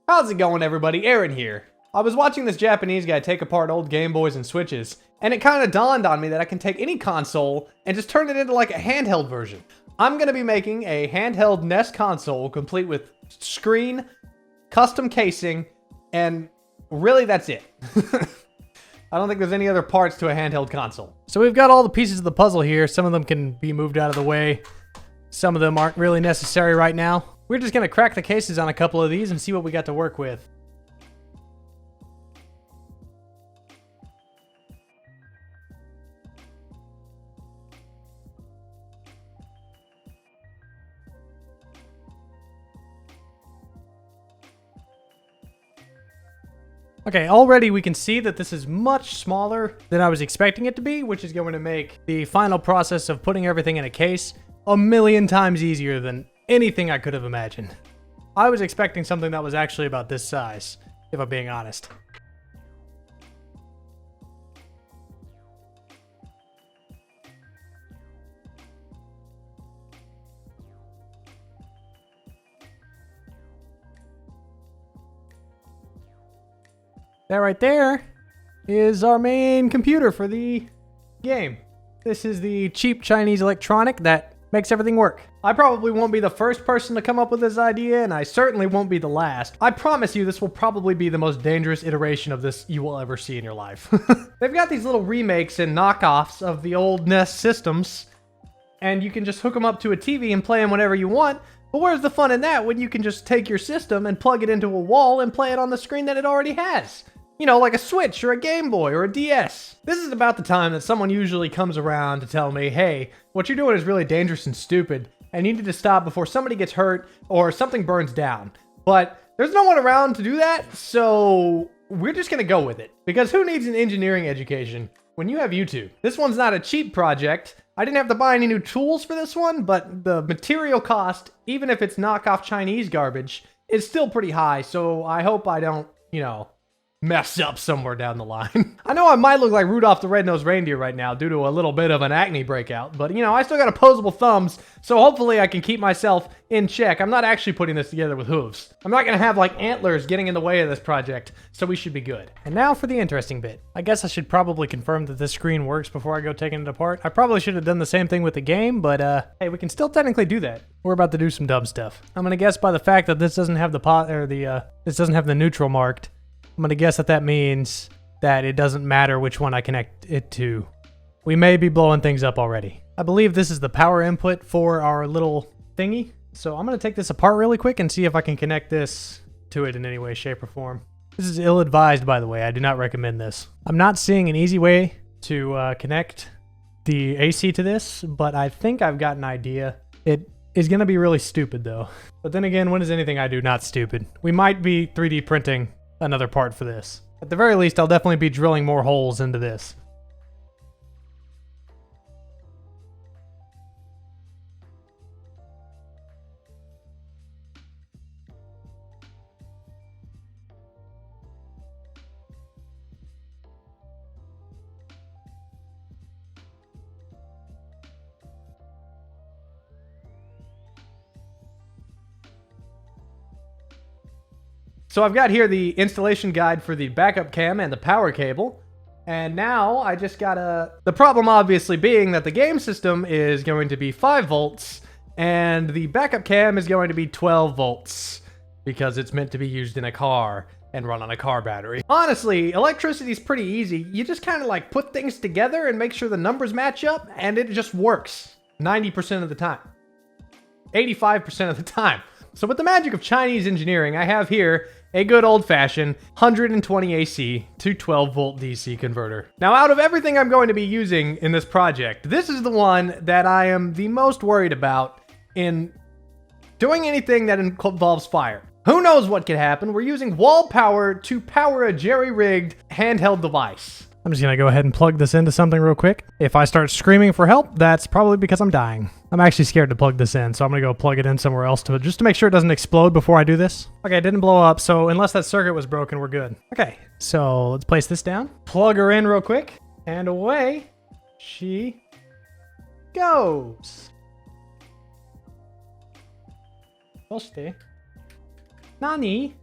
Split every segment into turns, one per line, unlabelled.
How's it going, everybody? Aaron here. I was watching this Japanese guy take apart old Game Boys and Switches, and it kind of dawned on me that I can take any console and just turn it into like a handheld version. I'm going to be making a handheld NES console complete with screen, custom casing, and really that's it. I don't think there's any other parts to a handheld console. So we've got all the pieces of the puzzle here. Some of them can be moved out of the way. Some of them aren't really necessary right now. We're just going to crack the cases on a couple of these and see what we got to work with. Okay, already we can see that this is much smaller than I was expecting it to be, which is going to make the final process of putting everything in a case a million times easier than anything I could have imagined. I was expecting something that was actually about this size, if I'm being honest. That right there is our main computer for the game. This is the cheap Chinese electronic that makes everything work. I probably won't be the first person to come up with this idea, and I certainly won't be the last. I promise you this will probably be the most dangerous iteration of this you will ever see in your life. They've got these little remakes and knockoffs of the old NES systems, and you can just hook them up to a TV and play them whenever you want. But where's the fun in that when you can just take your system and plug it into a wall and play it on the screen that it already has? You know, like a Switch or a Game Boy or a DS. This is about the time that someone usually comes around to tell me, hey, what you're doing is really dangerous and stupid, and you need to stop before somebody gets hurt or something burns down. But there's no one around to do that, so we're just gonna go with it. Because who needs an engineering education when you have YouTube? This one's not a cheap project. I didn't have to buy any new tools for this one, but the material cost, even if it's knockoff Chinese garbage, is still pretty high, so I hope I don't, mess up somewhere down the line. I know I might look like Rudolph the Red-Nosed Reindeer right now due to a little bit of an acne breakout, but I still got opposable thumbs, so hopefully I can keep myself in check. I'm not actually putting this together with hooves. I'm not gonna have like antlers getting in the way of this project, so we should be good. And now for the interesting bit. I guess I should probably confirm that this screen works before I go taking it apart. I probably should have done the same thing with the game, but hey, we can still technically do that. We're about to do some dumb stuff. I'm gonna guess by the fact that this doesn't have this doesn't have the neutral marked. I'm going to guess that means that it doesn't matter which one I connect it to. We may be blowing things up already. I believe this is the power input for our little thingy. So I'm going to take this apart really quick and see if I can connect this to it in any way, shape, or form. This is ill-advised, by the way. I do not recommend this. I'm not seeing an easy way to connect the AC to this, but I think I've got an idea. It is going to be really stupid, though. But then again, when is anything I do not stupid? We might be 3D printing another part for this. At the very least, I'll definitely be drilling more holes into this. So I've got here the installation guide for the backup cam and the power cable. And now I just gotta... The problem obviously being that the game system is going to be 5 volts and the backup cam is going to be 12 volts because it's meant to be used in a car and run on a car battery. Honestly, electricity is pretty easy. You just kind of like put things together and make sure the numbers match up and it just works 90% of the time. 85% of the time. So with the magic of Chinese engineering, I have here a good old-fashioned 120 AC to 12 volt DC converter. Now, out of everything I'm going to be using in this project, this is the one that I am the most worried about in doing anything that involves fire. Who knows what could happen? We're using wall power to power a jerry-rigged handheld device. I'm just gonna go ahead and plug this into something real quick. If I start screaming for help, that's probably because I'm dying. I'm actually scared to plug this in, so I'm gonna go plug it in somewhere else just to make sure it doesn't explode before I do this. Okay, it didn't blow up, so unless that circuit was broken, we're good. Okay, so let's place this down. Plug her in real quick, and away she goes. Nani?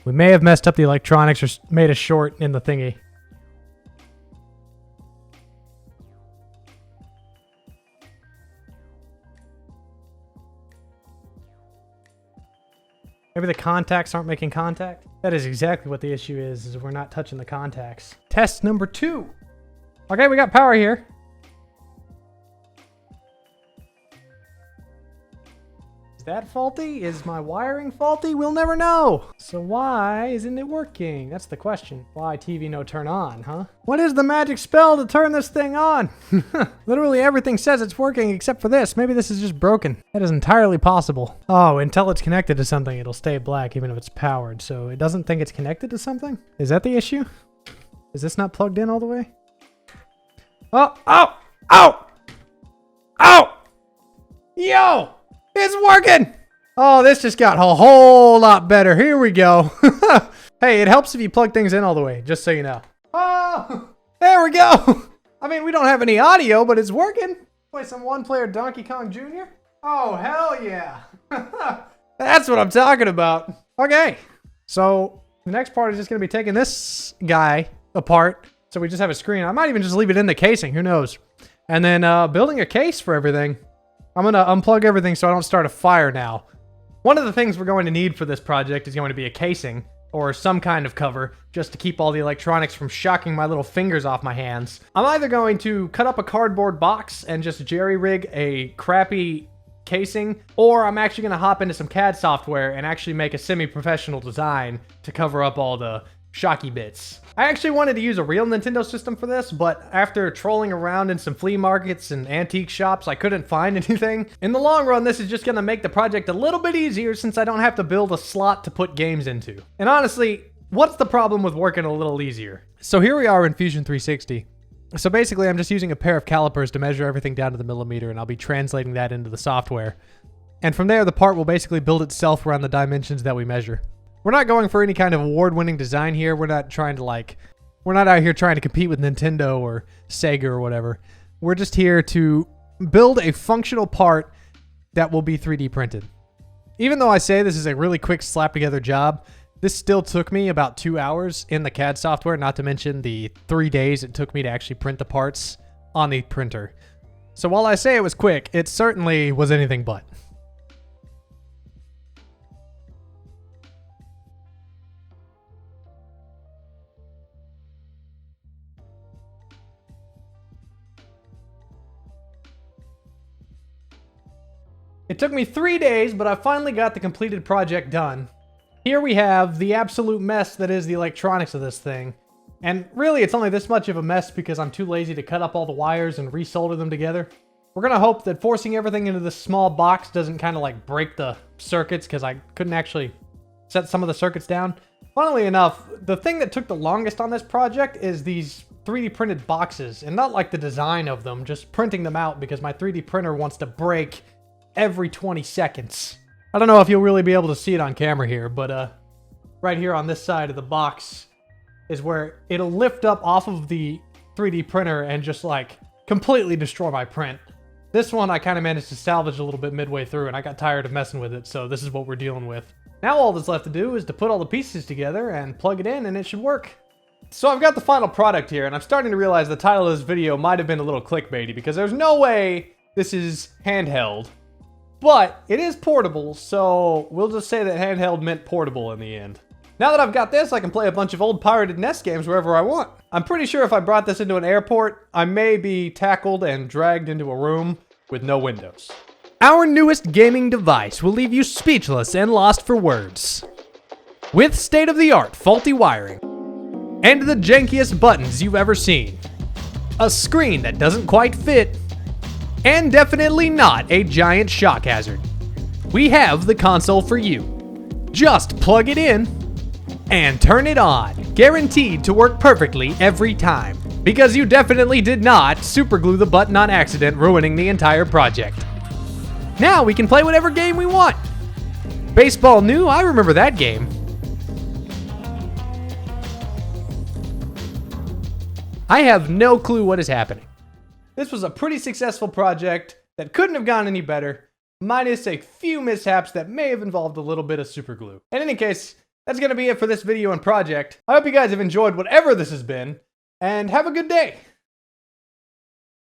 We may have messed up the electronics or made a short in the thingy. Maybe the contacts aren't making contact? That is exactly what the issue is we're not touching the contacts. Test number 2. Okay, we got power here. Is that faulty? Is my wiring faulty? We'll never know. So why isn't it working? That's the question. Why TV no turn on, huh? What is the magic spell to turn this thing on? Literally everything says it's working except for this. Maybe this is just broken. That is entirely possible. Oh, until it's connected to something, it'll stay black even if it's powered. So it doesn't think it's connected to something? Is that the issue? Is this not plugged in all the way? Oh, oh, oh, oh, yo! It's working! Oh, this just got a whole lot better. Here we go. Hey, it helps if you plug things in all the way, just so you know. Oh, there we go. I mean, we don't have any audio, but it's working. Play some one-player Donkey Kong Jr.? Oh, hell yeah. That's what I'm talking about. Okay, so the next part is just going to be taking this guy apart, so we just have a screen. I might even just leave it in the casing, who knows? And then building a case for everything. I'm going to unplug everything so I don't start a fire now. One of the things we're going to need for this project is going to be a casing or some kind of cover just to keep all the electronics from shocking my little fingers off my hands. I'm either going to cut up a cardboard box and just jerry-rig a crappy casing, or I'm actually going to hop into some CAD software and actually make a semi-professional design to cover up all the shocky bits. I actually wanted to use a real Nintendo system for this, but after trolling around in some flea markets and antique shops, I couldn't find anything. In the long run, this is just gonna make the project a little bit easier since I don't have to build a slot to put games into. And honestly, what's the problem with working a little easier? So here we are in Fusion 360. So basically, I'm just using a pair of calipers to measure everything down to the millimeter, and I'll be translating that into the software. And from there, the part will basically build itself around the dimensions that we measure. We're not going for any kind of award-winning design here. We're not trying to we're not out here trying to compete with Nintendo or Sega or whatever. We're just here to build a functional part that will be 3D printed. Even though I say this is a really quick slap-together job, this still took me about 2 hours in the CAD software, not to mention the 3 days it took me to actually print the parts on the printer. So while I say it was quick, it certainly was anything but. It took me 3 days, but I finally got the completed project done. Here we have the absolute mess that is the electronics of this thing. And really, it's only this much of a mess because I'm too lazy to cut up all the wires and resolder them together. We're gonna hope that forcing everything into this small box doesn't kind of like break the circuits, because I couldn't actually set some of the circuits down. Funnily enough, the thing that took the longest on this project is these 3D printed boxes, and not like the design of them, just printing them out because my 3D printer wants to break every 20 seconds. I don't know if you'll really be able to see it on camera here, but right here on this side of the box is where it'll lift up off of the 3D printer and just like completely destroy my print. This one I kind of managed to salvage a little bit midway through, and I got tired of messing with it, so this is what we're dealing with. Now all that's left to do is to put all the pieces together and plug it in, and it should work. So I've got the final product here, and I'm starting to realize the title of this video might have been a little clickbaity, because there's no way this is handheld. But it is portable, so we'll just say that handheld meant portable in the end. Now that I've got this, I can play a bunch of old pirated NES games wherever I want. I'm pretty sure if I brought this into an airport, I may be tackled and dragged into a room with no windows. Our newest gaming device will leave you speechless and lost for words. With state-of-the-art faulty wiring and the jankiest buttons you've ever seen. A screen that doesn't quite fit, and definitely not a giant shock hazard. We have the console for you. Just plug it in and turn it on. Guaranteed to work perfectly every time. Because you definitely did not superglue the button on accident, ruining the entire project. Now we can play whatever game we want. Baseball New, I remember that game. I have no clue what is happening. This was a pretty successful project that couldn't have gone any better, minus a few mishaps that may have involved a little bit of superglue. In any case, that's going to be it for this video and project. I hope you guys have enjoyed whatever this has been, and have a good day.